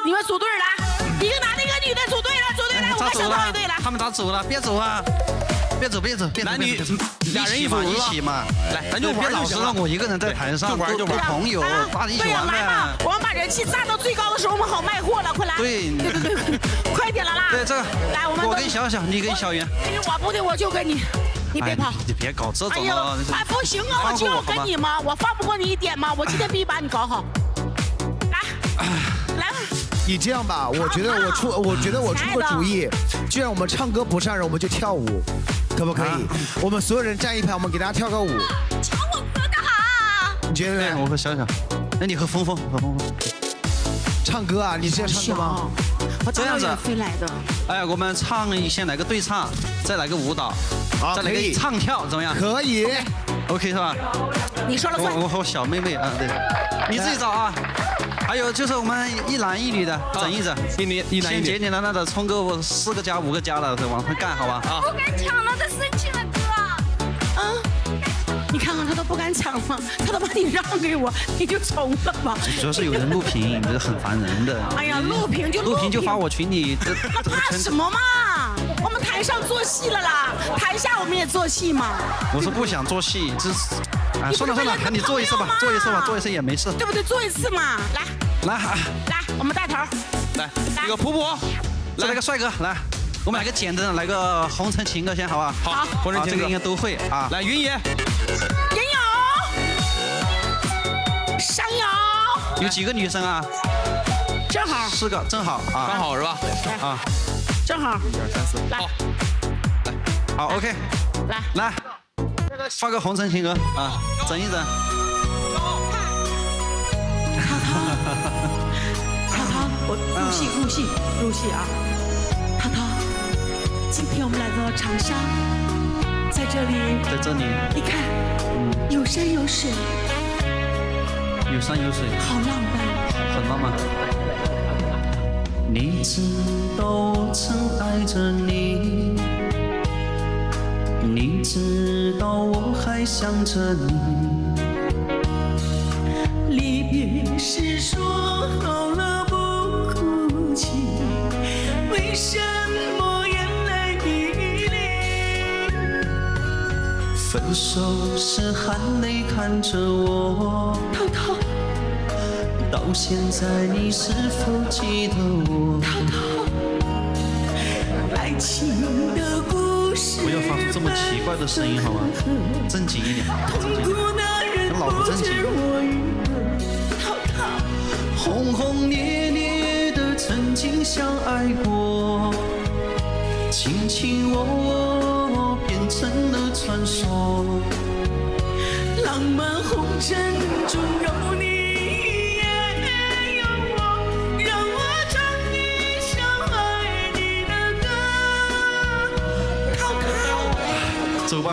你们组队了，一个男的，一个女的，组队了，我们想到一队了。他们咋走了？别走啊！别走！男女俩人一组一起嘛。来，咱就别老是让我一个人在台上玩就玩。朋友，大家一起玩呗。我们把人气炸到最高的时候，我们好卖货了，快来！对，快点了啦！对这个，来，我跟小小，你跟小袁。我不对，我就跟你。你别跑！你别搞这种啊！哎，不行啊，我就要跟你吗？我放不过你一点吗？我今天必须把你搞好。来吧。你这样吧，我觉得我出个主意，既然我们唱歌不上人，我们就跳舞，可不可以？我们所有人站一排，我们给大家跳个舞。抢我歌的哈！你觉得呢？我和小小，那你和峰峰，唱歌啊？你是要唱歌吗？这样子飞来的。哎，我们先来个对唱，再来个舞蹈，再来个唱跳，怎么样？可以 ，OK 是吧？你说了算。我和小妹妹啊，对，你自己找啊。还有就是我们一男一女的整一整，一男一女，简简单单的冲个4个加5个加的往上干，好吧？啊！不敢抢了，他生气了，哥。啊！你看看他都不敢抢了，他都把你让给我，你就冲了吧。主要是有人录屏，这很烦人的。哎呀，录屏就发我群里，那怕什么嘛？我们台上做戏了啦，台下我们也做戏嘛。我是不想做戏，这是。哎，算了，你做一次吧，做一次也没事，对不对？做一次嘛，来，我们带头，来，这个普普，来个帅哥，来，我们来个简单的，来个红尘情歌先，好吧？好，红尘情歌这个应该都会啊。来，云爷，也有，山有，有几个女生啊？正好4个，正好啊，刚好是吧？啊，正好，1、2、3、4，来，好 ，OK， 来。发个红尘情歌啊，整一整。涛，我入戏啊！涛，今天我们来到长沙，在这里，你看，有山有水，好浪漫，很浪漫。你知道我曾爱着你。你知道我还想着你，离别时说好了不哭泣，为什么眼泪迷离？分手时含泪看着我，涛，到现在你是否记得我？涛，爱情的故事。不要发出这么奇怪的声音好吗？正经一点，跟老婆正经。轰轰烈烈的曾经相爱过，卿卿我我变成了传说。浪漫红尘中有你也有我，让我唱一首爱你的歌。走吧。